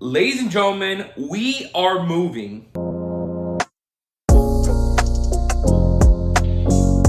Ladies and gentlemen, we are moving.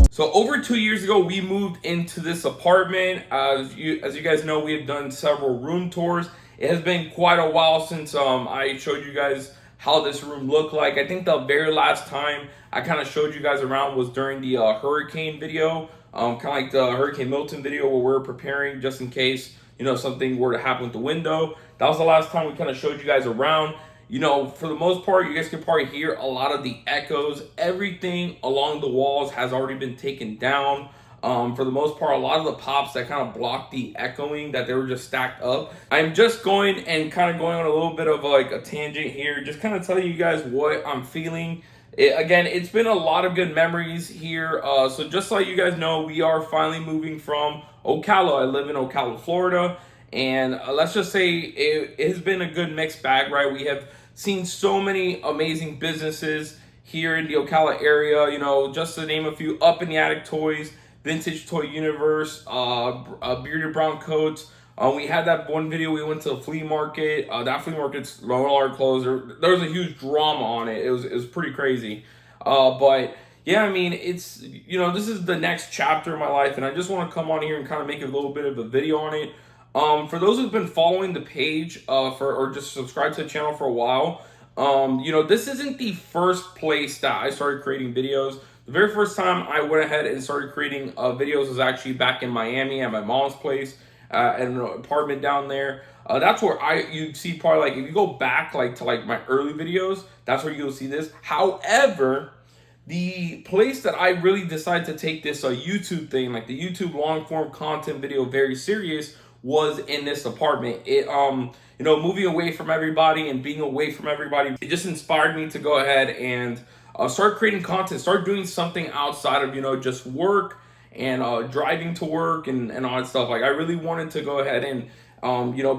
So over 2 years ago, we moved into this apartment. As you guys know, we have done several room tours. It has been quite a while since I showed you guys how this room looked like. I think the very last time I kind of showed you guys around was during the hurricane video, kind of like the Hurricane Milton video where we're preparing just in case something were to happen with the window. That was the last time we kind of showed you guys around. For the most part, you guys can probably hear a lot of the echoes. Everything along the walls has already been taken down. For the most part, a lot of the pops that kind of blocked the echoing, that they were just stacked up. I'm just going on a little bit of like a tangent here, just kind of telling you guys what I'm feeling. Again, it's been a lot of good memories here. So just so you guys know, we are finally moving from Ocala. I live in Ocala, Florida. And let's just say it has been a good mixed bag, right? We have seen so many amazing businesses here in the Ocala area. Just to name a few: Up in the Attic Toys, Vintage Toy Universe, Bearded Brown Coats. We had that one video. We went to the flea market. That flea market's no longer closed. There was a huge drama on it. It was pretty crazy. But yeah, I mean, it's this is the next chapter of my life, and I just want to come on here and kind of make a little bit of a video on it. For those who've been following the page or just subscribed to the channel for a while, this isn't the first place that I started creating videos. The very first time I went ahead and started creating videos was actually back in Miami at my mom's place, at an apartment down there. That's where you'd see probably, like, if you go back to my early videos, that's where you'll see this. However, the place that I really decided to take this YouTube thing, like the YouTube long form content video, very serious, was in this apartment. Moving away from everybody and being away from everybody, it just inspired me to go ahead and start creating content, start doing something outside of just work and driving to work and all that stuff. Like, I really wanted to go ahead and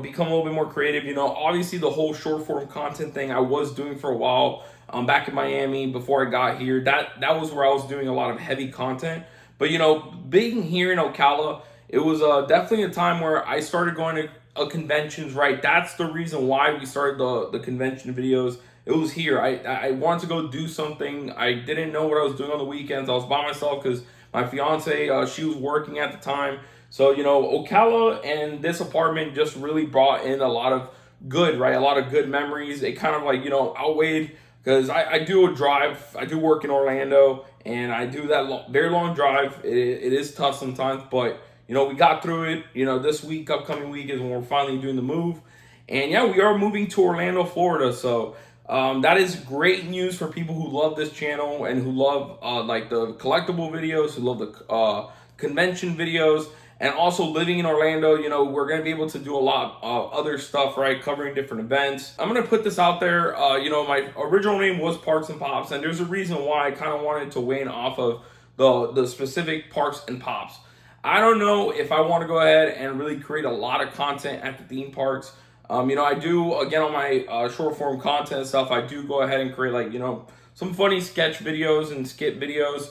become a little bit more creative. Obviously the whole short form content thing I was doing for a while back in Miami before I got here. That was where I was doing a lot of heavy content. But being here in Ocala, it was definitely a time where I started going to conventions, right? That's the reason why we started the convention videos. It was here. I wanted to go do something. I didn't know what I was doing on the weekends. I was by myself because my fiance, she was working at the time. So, Ocala and this apartment just really brought in a lot of good, right? A lot of good memories. It kind of outweighed, because I do a drive. I do work in Orlando, and I do that very long drive. It is tough sometimes, but we got through it. This upcoming week, is when we're finally doing the move. And yeah, we are moving to Orlando, Florida. So that is great news for people who love this channel and who love the collectible videos, who love the convention videos, and also living in Orlando. We're going to be able to do a lot of other stuff, right? Covering different events. I'm going to put this out there. My original name was Parks and Pops, and there's a reason why I kind of wanted to weigh in off of the specific Parks and Pops. I don't know if I want to go ahead and really create a lot of content at the theme parks. I do, again, on my short form content stuff, I do go ahead and create some funny sketch videos and skit videos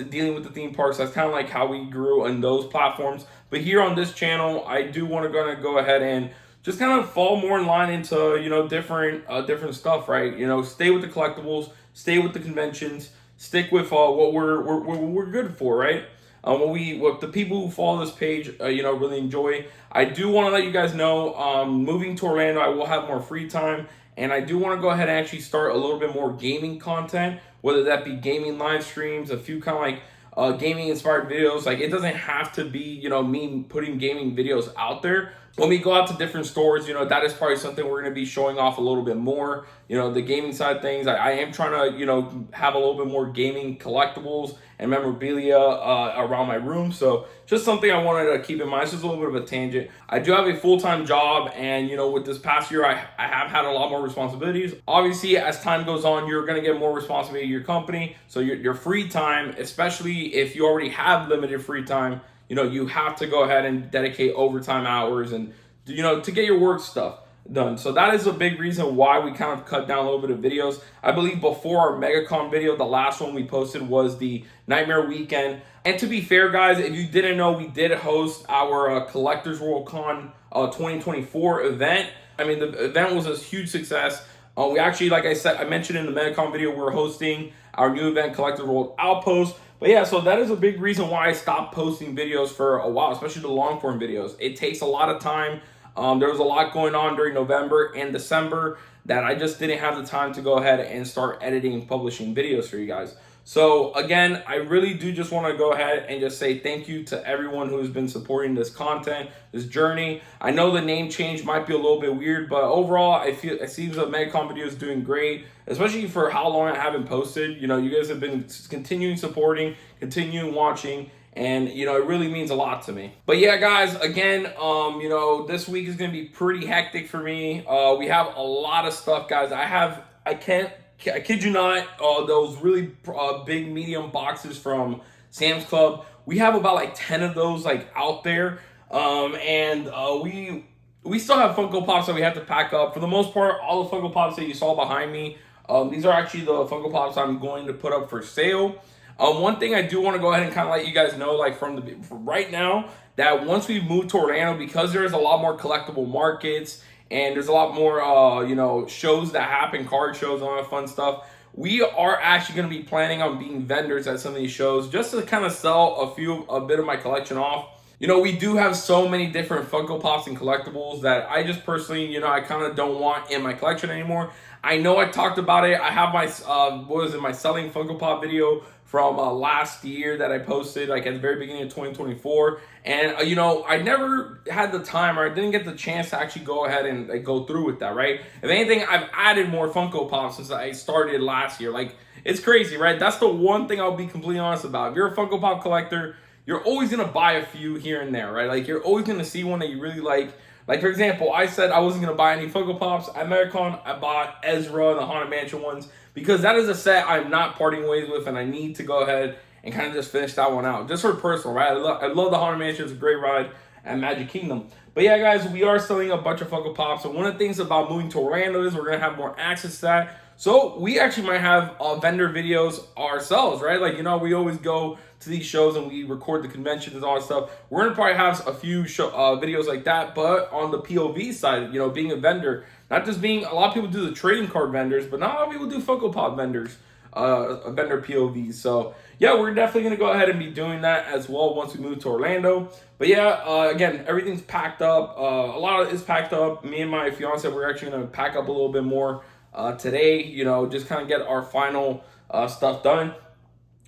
dealing with the theme parks. That's kind of like how we grew on those platforms. But here on this channel, I do want to go ahead and just kind of fall more in line into different stuff, right? Stay with the collectibles, stay with the conventions, stick with what we're good for, right? What the people who follow this page, really enjoy. I do want to let you guys know, moving to Orlando, I will have more free time, and I do want to go ahead and actually start a little bit more gaming content, whether that be gaming live streams, a few kind of gaming inspired videos. Like, it doesn't have to be, me putting gaming videos out there. When we go out to different stores, that is probably something we're going to be showing off a little bit more. The gaming side of things. I am trying to, have a little bit more gaming collectibles and memorabilia around my room. So just something I wanted to keep in mind. It's just a little bit of a tangent. I do have a full-time job, and with this past year, I have had a lot more responsibilities. Obviously, as time goes on, you're going to get more responsibility in your company. So your free time, especially if you already have limited free time, you have to go ahead and dedicate overtime hours and to get your work stuff done. So that is a big reason why we kind of cut down a little bit of videos. I believe before our MegaCon video, the last one we posted was the Nightmare Weekend. And to be fair, guys, if you didn't know, we did host our Collectors World Con 2024 event. I mean, the event was a huge success. We actually, like I said, I mentioned in the Medicom video, we're hosting our new event, Collector World Outpost. But yeah, so that is a big reason why I stopped posting videos for a while, especially the long form videos. It takes a lot of time. There was a lot going on during November and December that I just didn't have the time to go ahead and start editing and publishing videos for you guys. So again, I really do just want to go ahead and just say thank you to everyone who's been supporting this content, this journey. I know the name change might be a little bit weird, but overall, I feel it seems that Medicom video is doing great, especially for how long I haven't posted. You know, you guys have been continuing supporting, continuing watching, and you know, it really means a lot to me. But yeah, guys, again, you know, this week is gonna be pretty hectic for me. We have a lot of stuff, guys. I kid you not, those really big medium boxes from Sam's Club. We have about like 10 of those like out there. We still have Funko Pops that we have to pack up. For the most part, all the Funko Pops that you saw behind me, these are actually the Funko Pops I'm going to put up for sale. One thing I do want to go ahead and kind of let you guys know, like from right now, that once we move to Orlando, because there's a lot more collectible markets and there's a lot more, you know, shows that happen, card shows, and all that fun stuff. We are actually going to be planning on being vendors at some of these shows just to kind of sell a bit of my collection off. You know, we do have so many different Funko Pops and collectibles that I just personally, you know, I kind of don't want in my collection anymore. I know I talked about it. I have my, my selling Funko Pop video from last year that I posted like at the very beginning of 2024. And, you know, I never had the time, or I didn't get the chance to actually go ahead and like, go through with that, right? If anything, I've added more Funko Pops since I started last year. Like, it's crazy, right? That's the one thing I'll be completely honest about. If you're a Funko Pop collector, you're always going to buy a few here and there, right? Like, you're always going to see one that you really like. Like, for example, I said I wasn't going to buy any Funko Pops. At Medicon, I bought Ezra and the Haunted Mansion ones because that is a set I'm not parting ways with, and I need to go ahead and kind of just finish that one out. Just for personal, right? I love the Haunted Mansion. It's a great ride at Magic Kingdom. But yeah, guys, we are selling a bunch of Funko Pops. And one of the things about moving to Orlando is we're going to have more access to that. So we actually might have vendor videos ourselves, right? Like, you know, we always go to these shows and we record the conventions and all that stuff. We're going to probably have a few videos like that, but on the POV side, you know, being a vendor, not just being, a lot of people do the trading card vendors, but not a lot of people do Funko Pop vendors, vendor POVs. So yeah, we're definitely going to go ahead and be doing that as well once we move to Orlando. But yeah, again, everything's packed up. A lot of it is packed up. Me and my fiance, we're actually going to pack up a little bit more today, you know, just kind of get our final stuff done.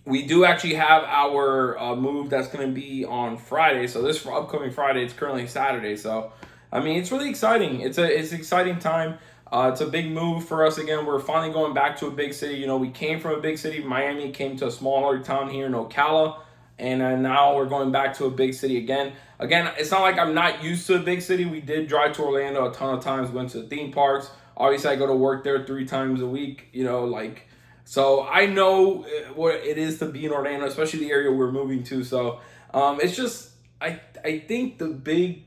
We do actually have our move that's going to be on Friday. So this upcoming Friday, it's currently Saturday. So, I mean, it's really exciting. It's an exciting time. It's a big move for us. Again, we're finally going back to a big city. You know, we came from a big city, Miami, came to a smaller town here in Ocala. And now we're going back to a big city again. Again, it's not like I'm not used to a big city. We did drive to Orlando a ton of times, went to the theme parks. Obviously, I go to work there 3 times a week, you know, like, so I know what it is to be in Orlando, especially the area we're moving to. So it's just, I think the big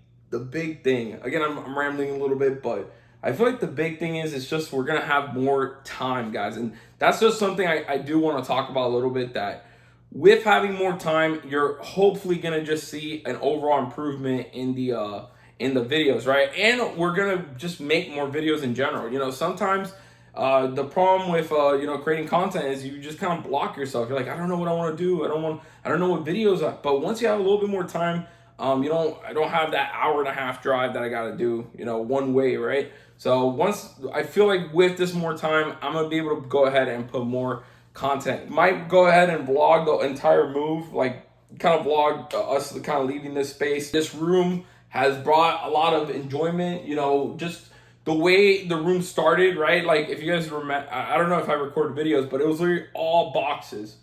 thing, again, I'm rambling a little bit, but I feel like the big thing is it's just we're going to have more time, guys. And that's just something I do want to talk about a little bit, that with having more time, you're hopefully going to just see an overall improvement in the videos, right? And we're going to just make more videos in general. You know, sometimes the problem with you know, creating content is you just kind of block yourself. You're like, I don't know what I want to do. I don't know what videos are. But once you have a little bit more time, I don't have that hour and a half drive that I got to do, you know, one way, right? So once I feel like with this more time, I'm going to be able to go ahead and put more content. Might go ahead and vlog the entire move, like kind of vlog us kind of leaving this space. This room has brought a lot of enjoyment, you know, just the way the room started, right? Like, if you guys remember, I don't know if I recorded videos, but it was literally all boxes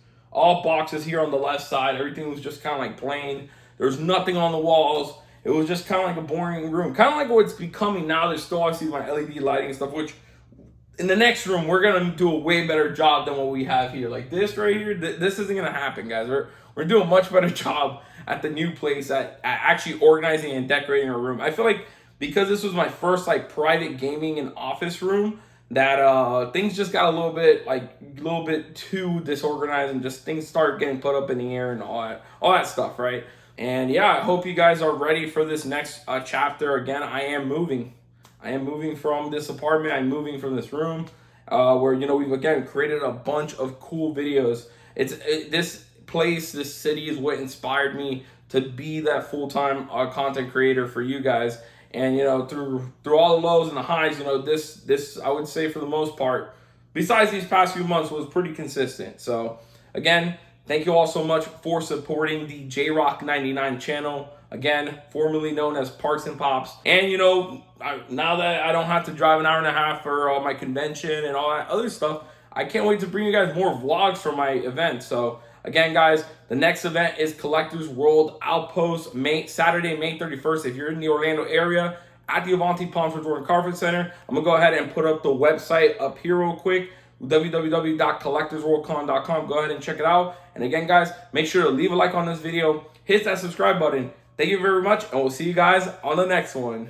here on the left side. Everything was just kind of like plain. There was nothing on the walls. It was just kind of like a boring room, kind of like what it's becoming now. There's still obviously my LED lighting and stuff, which in the next room, we're going to do a way better job than what we have here. Like this right here, this isn't going to happen, guys. We're doing a much better job at the new place at actually organizing and decorating our room. I feel like because this was my first like private gaming and office room, that things just got a little bit too disorganized, and just things started getting put up in the air and all that stuff, right? And yeah, I hope you guys are ready for this next chapter. Again, I am moving. I am moving from this apartment. I'm moving from this room, where we've again created a bunch of cool videos. This place, this city is what inspired me to be that full-time content creator for you guys. And through all the lows and the highs, this I would say for the most part, besides these past few months, was pretty consistent. So again, thank you all so much for supporting the JRock99 channel. Again, formerly known as Parks and Pops. And now that I don't have to drive an hour and a half for my convention and all that other stuff, I can't wait to bring you guys more vlogs from my event. So again, guys, the next event is Collectors World Outpost, Saturday, May 31st. If you're in the Orlando area, at the Avanti Palms Resort and Conference Center. I'm going to go ahead and put up the website up here real quick, www.collectorsworldcon.com. Go ahead and check it out. And again, guys, make sure to leave a like on this video, hit that subscribe button. Thank you very much, and we'll see you guys on the next one.